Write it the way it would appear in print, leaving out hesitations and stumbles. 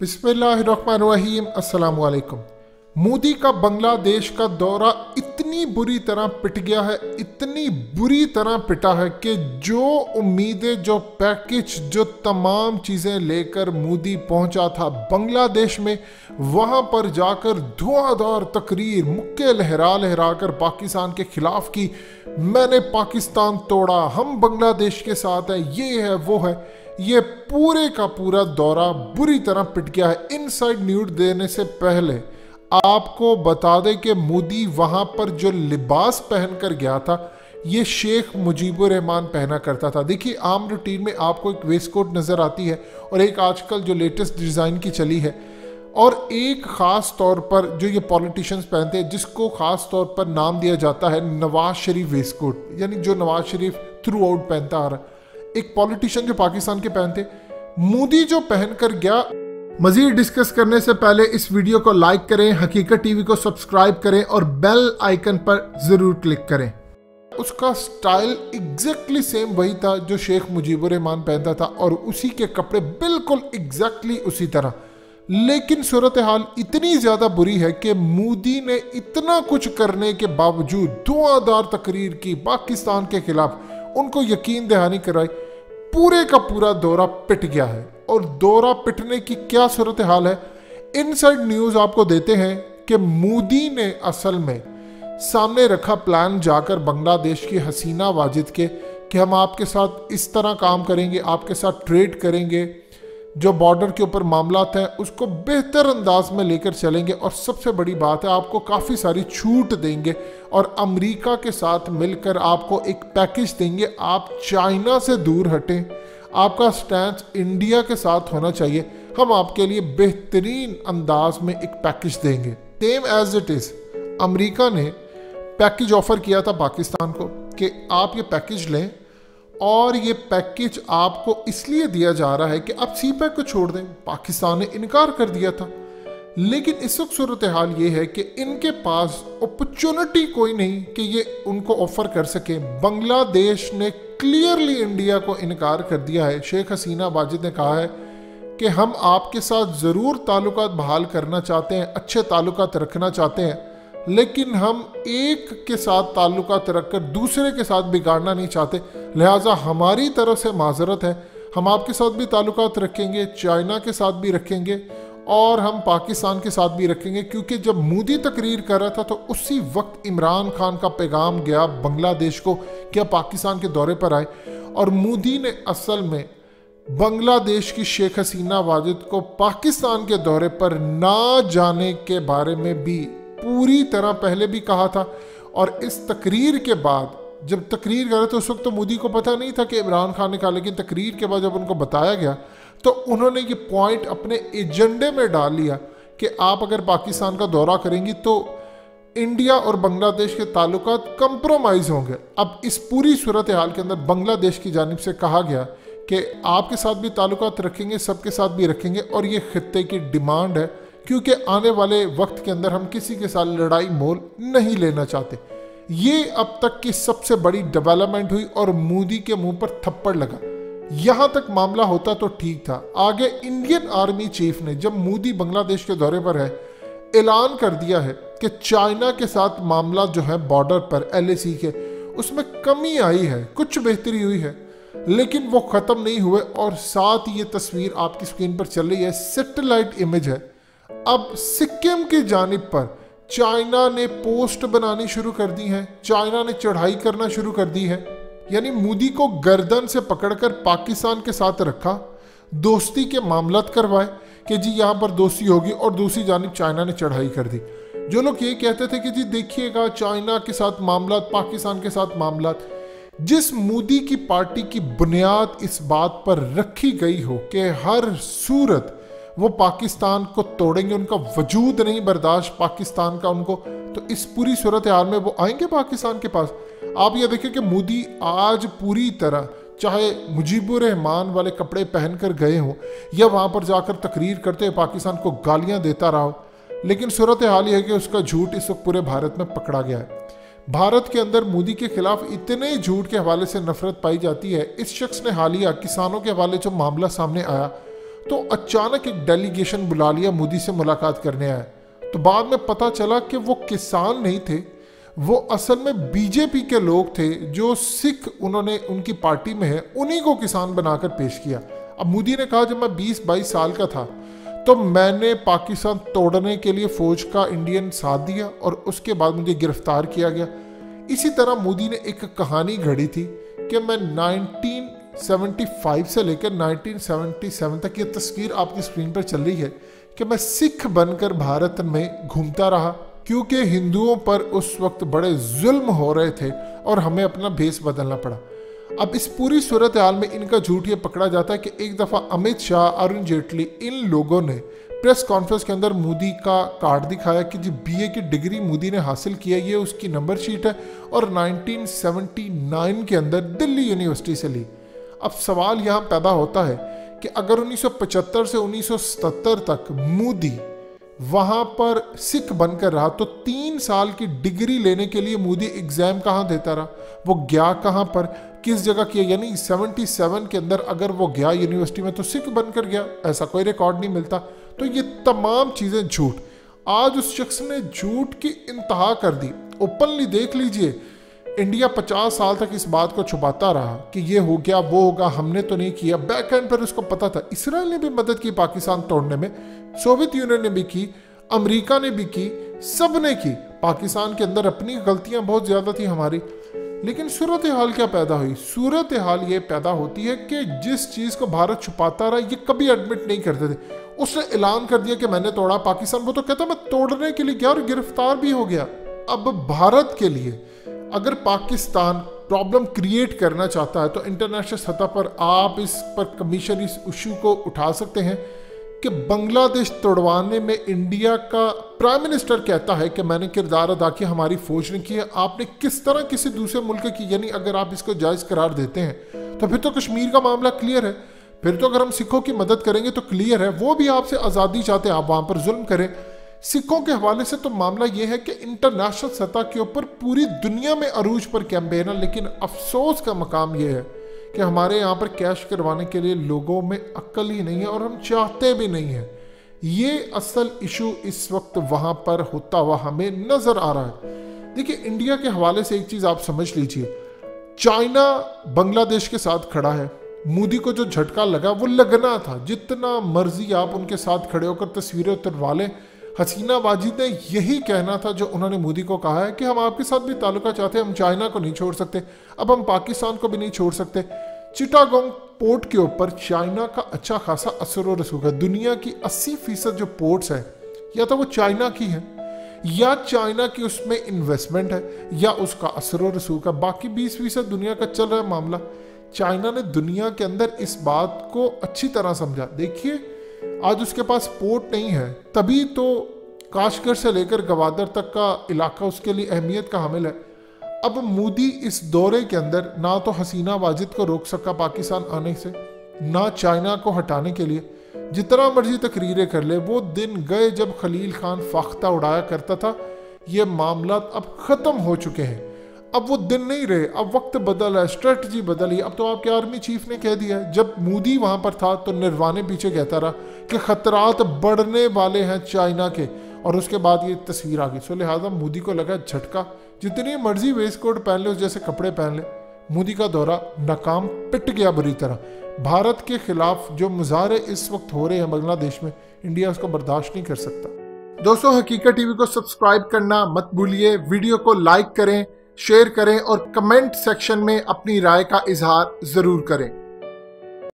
बिस्मिल्लाहिर्रहमानिर्रहीम। अस्सलाम वालेकुम। मोदी का बांग्लादेश का दौरा इतनी बुरी तरह पिट गया है, इतनी बुरी तरह पिटा है कि जो उम्मीदें, जो पैकेज, जो तमाम चीज़ें लेकर मोदी पहुंचा था बांग्लादेश में, वहां पर जाकर धुआंधार तकरीर मुक्के लहरा लहरा कर पाकिस्तान के खिलाफ की। मैंने पाकिस्तान तोड़ा, हम बांग्लादेश के साथ हैं, ये है वो है। ये पूरे का पूरा दौरा बुरी तरह पिट गया है। इनसाइड न्यूज़ देने से पहले आपको बता दें कि मोदी वहां पर जो लिबास पहनकर गया था, ये शेख मुजीबुर रहमान पहना करता था। देखिए, आम रूटीन में आपको एक वेस्ट कोट नज़र आती है और एक आजकल जो लेटेस्ट डिज़ाइन की चली है, और एक ख़ास तौर पर जो ये पॉलिटिशियंस पहनते हैं, जिसको ख़ास तौर पर नाम दिया जाता है नवाज शरीफ वेस्ट कोट, यानी जो नवाज शरीफ थ्रू आउट पहनता आ रहा। एक पॉलिटिशियन जो पाकिस्तान के पहनते, मोदी जो पहनकर गया। मजीद डिस्कस करने से पहले इस वीडियो को लाइक करें, हकीकत टीवी को सब्सक्राइब करें और बेल आइकन पर जरूर क्लिक करें। उसका स्टाइल एग्जैक्टली सेम वही था जो शेख मुजीबुर रहमान पहनता था, और उसी के कपड़े बिल्कुल एग्जैक्टली उसी तरह। लेकिन सूरत हाल इतनी ज्यादा बुरी है कि मोदी ने इतना कुछ करने के बावजूद धुआंधार तकरीर की पाकिस्तान के खिलाफ, उनको यकीन दहानी कराई, पूरे का पूरा दौरा पिट गया है। और दौरा पिटने की क्या सूरत हाल है, इनसाइड न्यूज़ आपको देते हैं कि मोदी ने असल में सामने रखा प्लान जाकर बांग्लादेश की हसीना वाजिद के, कि हम आपके साथ इस तरह काम करेंगे, आपके साथ ट्रेड करेंगे, जो बॉर्डर के ऊपर मामलात हैं उसको बेहतर अंदाज में लेकर चलेंगे, और सबसे बड़ी बात है आपको काफ़ी सारी छूट देंगे, और अमेरिका के साथ मिलकर आपको एक पैकेज देंगे। आप चाइना से दूर हटें, आपका स्टैंड इंडिया के साथ होना चाहिए, हम आपके लिए बेहतरीन अंदाज में एक पैकेज देंगे। Same as it is America ने पैकेज ऑफर किया था पाकिस्तान को कि आप ये पैकेज लें, और ये पैकेज आपको इसलिए दिया जा रहा है कि आप सीपैक को छोड़ दें। पाकिस्तान ने इनकार कर दिया था। लेकिन इस वक्त सूरत हाल ये है कि इनके पास अपॉर्चुनिटी कोई नहीं कि ये उनको ऑफर कर सके। बांग्लादेश ने क्लियरली इंडिया को इनकार कर दिया है। शेख हसीना वाजिद ने कहा है कि हम आपके साथ ज़रूर ताल्लुकात बहाल करना चाहते हैं, अच्छे ताल्लुकात रखना चाहते हैं, लेकिन हम एक के साथ ताल्लुकात रखकर दूसरे के साथ बिगाड़ना नहीं चाहते। लिहाजा हमारी तरफ से माजरत है, हम आपके साथ भी ताल्लुकात रखेंगे, चाइना के साथ भी रखेंगे, और हम पाकिस्तान के साथ भी रखेंगे। क्योंकि जब मोदी तकरीर कर रहा था तो उसी वक्त इमरान खान का पैगाम गया बांग्लादेश को कि आप पाकिस्तान के दौरे पर आए, और मोदी ने असल में बांग्लादेश की शेख हसीना वाजिद को पाकिस्तान के दौरे पर ना जाने के बारे में भी पूरी तरह पहले भी कहा था। और इस तकरीर के बाद जब तकरीर कर रहे थे उस वक्त तो मोदी को पता नहीं था कि इमरान खान ने कहा, लेकिन तकरीर के बाद जब उनको बताया गया तो उन्होंने ये पॉइंट अपने एजेंडे में डाल लिया कि आप अगर पाकिस्तान का दौरा करेंगी तो इंडिया और बांग्लादेश के ताल्लुकात कंप्रोमाइज़ होंगे। अब इस पूरी सूरत हाल के अंदर बांग्लादेश की जानिब से कहा गया कि आपके साथ भी ताल्लुकात रखेंगे, सबके साथ भी रखेंगे, और ये खित्ते की डिमांड है, क्योंकि आने वाले वक्त के अंदर हम किसी के साथ लड़ाई मोल नहीं लेना चाहते। ये अब तक की सबसे बड़ी डेवलपमेंट हुई और मोदी के मुंह पर थप्पड़ लगा। यहां तक मामला होता तो ठीक था। आगे इंडियन आर्मी चीफ ने, जब मोदी बांग्लादेश के दौरे पर है, ऐलान कर दिया है कि चाइना के साथ मामला जो है बॉर्डर पर LAC के, उसमें कमी आई है, कुछ बेहतरी हुई है, लेकिन वो ख़त्म नहीं हुए। और साथ ये तस्वीर आपकी स्क्रीन पर चल रही है, सैटेलाइट इमेज है। अब सिक्किम की जानिब पर चाइना ने पोस्ट बनानी शुरू कर दी है, चाइना ने चढ़ाई करना शुरू कर दी है। यानी मोदी को गर्दन से पकड़कर पाकिस्तान के साथ रखा, दोस्ती के मामलात करवाए कि जी यहाँ पर दोस्ती होगी, और दूसरी जानिब चाइना ने चढ़ाई कर दी। जो लोग ये कहते थे कि जी देखिएगा चाइना के साथ मामलात, पाकिस्तान के साथ मामलात, जिस मोदी की पार्टी की बुनियाद इस बात पर रखी गई हो कि हर सूरत वो पाकिस्तान को तोड़ेंगे, उनका वजूद नहीं बर्दाश्त पाकिस्तान का उनको, तो इस पूरी सूरत हाल में वो आएंगे पाकिस्तान के पास। आप ये देखिए कि मोदी आज पूरी तरह, चाहे मुजीबुर रहमान वाले कपड़े पहनकर गए हों या वहाँ पर जाकर तकरीर करते हुए पाकिस्तान को गालियाँ देता रहा हो, लेकिन सूरत हाल ये है कि उसका झूठ इस वक्त पूरे भारत में पकड़ा गया है। भारत के अंदर मोदी के खिलाफ इतने झूठ के हवाले से नफरत पाई जाती है। इस शख्स ने हालिया किसानों के हवाले जो मामला सामने आया तो अचानक एक डेलीगेशन बुला लिया, मोदी से मुलाकात करने आया। तो बाद में पता चला कि वो किसान नहीं थे, वो असल में बीजेपी के लोग थे जो सिख उन्होंने उनकी पार्टी में है, उन्हीं को किसान बनाकर पेश किया। अब मोदी ने कहा जब मैं 20-22 साल का था तो मैंने पाकिस्तान तोड़ने के लिए फौज का इंडियन साथ दिया और उसके बाद मुझे गिरफ्तार किया गया। इसी तरह मोदी ने एक कहानी घड़ी थी कि मैं 1975 से लेकर 1977 तक, ये तस्वीर आपकी स्क्रीन पर चल रही है, कि मैं सिख बनकर भारत में घूमता रहा क्योंकि हिंदुओं पर उस वक्त बड़े जुल्म हो रहे थे और हमें अपना भेष बदलना पड़ा। अब इस पूरी सूरत हाल में इनका झूठ ये पकड़ा जाता है कि एक दफ़ा अमित शाह, अरुण जेटली, इन लोगों ने प्रेस कॉन्फ्रेंस के अंदर मोदी का कार्ड दिखाया कि जी बीए की डिग्री मोदी ने हासिल की है, ये उसकी नंबर शीट है और 1979 के अंदर दिल्ली यूनिवर्सिटी से ली। अब सवाल यहाँ पैदा होता है कि अगर 1975 से 1977 तक मोदी वहाँ पर सिख बनकर रहा तो 3 साल की डिग्री लेने के लिए मोदी एग्जाम कहाँ देता रहा, वो गया कहाँ पर, किस जगह किया? यानी 77 के अंदर अगर वो गया यूनिवर्सिटी में तो सिख बनकर गया, ऐसा कोई रिकॉर्ड नहीं मिलता। तो ये तमाम चीज़ें झूठ। आज उस शख्स ने झूठ की इंतहा कर दी। ओपनली देख लीजिए, इंडिया 50 साल तक इस बात को छुपाता रहा कि ये हो गया, वो होगा, हमने तो नहीं किया। बैक एंड पर उसको पता था। इसराइल ने भी मदद की पाकिस्तान तोड़ने में, सोवियत यूनियन ने भी की, अमेरिका ने भी की, सब ने की। पाकिस्तान के अंदर अपनी गलतियां बहुत ज़्यादा थी हमारी। लेकिन सूरत हाल क्या पैदा हुई? सूरत हाल ये पैदा होती है कि जिस चीज़ को भारत छुपाता रहा, ये कभी एडमिट नहीं करते थे। उसने ऐलान कर दिया कि मैंने तोड़ा पाकिस्तान, वो तो कहता मैं तोड़ने के लिए गया और गिरफ्तार भी हो गया। अब भारत के लिए अगर पाकिस्तान प्रॉब्लम क्रिएट करना चाहता है तो इंटरनेशनल सतह पर आप इस पर कमीशन, इस इशू को उठा सकते हैं कि बांग्लादेश तोड़वाने में इंडिया का प्राइम मिनिस्टर कहता है कि मैंने किरदार अदा किया, हमारी फौज ने किया। आपने किस तरह किसी दूसरे मुल्क की, यानी अगर आप इसको जायज़ करार देते हैं तो फिर तो कश्मीर का मामला क्लियर है। फिर तो अगर हम सिखों की मदद करेंगे तो क्लियर है, वो भी आपसे आज़ादी चाहते हैं, आप वहाँ पर जुल्म करें। सिखों के हवाले से तो मामला यह है कि इंटरनेशनल सतह के ऊपर पूरी दुनिया में अरूज पर कैंपेन है, लेकिन अफसोस का मकाम यह है कि हमारे यहाँ पर कैश करवाने के लिए लोगों में अक्ल ही नहीं है और हम चाहते भी नहीं हैं। ये असल इशू इस वक्त वहाँ पर होता हुआ हमें नज़र आ रहा है। देखिए, इंडिया के हवाले से एक चीज़ आप समझ लीजिए, चाइना बांग्लादेश के साथ खड़ा है। मोदी को जो झटका लगा वो लगना था। जितना मर्जी आप उनके साथ खड़े होकर तस्वीरें उतरवा लें, हसीना वाजिद ने यही कहना था जो उन्होंने मोदी को कहा है कि हम आपके साथ भी ताल्लुका चाहते हैं, हम चाइना को नहीं छोड़ सकते, अब हम पाकिस्तान को भी नहीं छोड़ सकते। चिटागोंग पोर्ट के ऊपर चाइना का अच्छा खासा असर और रसूख है। दुनिया की 80% जो पोर्ट्स हैं या तो वो चाइना की हैं या चाइना की उसमें इन्वेस्टमेंट है या उसका असर और रसूख है। बाकी 20% दुनिया का चल रहा है मामला। चाइना ने दुनिया के अंदर इस बात को अच्छी तरह समझा। देखिए, आज उसके पास पोर्ट नहीं है, तभी तो काशगर से लेकर गवादर तक का इलाका उसके लिए अहमियत का हामिल है। अब मोदी इस दौरे के अंदर ना तो हसीना वाजिद को रोक सका पाकिस्तान आने से, ना चाइना को हटाने के लिए। जितना मर्जी तकरीरें कर ले, वो दिन गए जब खलील खान फाख्ता उड़ाया करता था। ये मामला अब ख़त्म हो चुके हैं। अब वो दिन नहीं रहे, अब वक्त बदल है, स्ट्रेटजी बदली। अब तो आपके आर्मी चीफ ने कह दिया है, जब मोदी वहाँ पर था तो निर्वाणे पीछे कहता रहा कि खतरात बढ़ने वाले हैं चाइना के, और उसके बाद ये तस्वीर आ गई। सो लिहाजा मोदी को लगा झटका, जितनी मर्जी वेस्ट कोट पहन ले, उस जैसे कपड़े पहन ले, मोदी का दौरा नाकाम, पिट गया बुरी तरह। भारत के खिलाफ जो मुजाहरे इस वक्त हो रहे हैं बांग्लादेश में, इंडिया उसको बर्दाश्त नहीं कर सकता। दोस्तों, हकीकत टीवी को सब्सक्राइब करना मत भूलिए, वीडियो को लाइक करें, शेयर करें और कमेंट सेक्शन में अपनी राय का इजहार जरूर करें।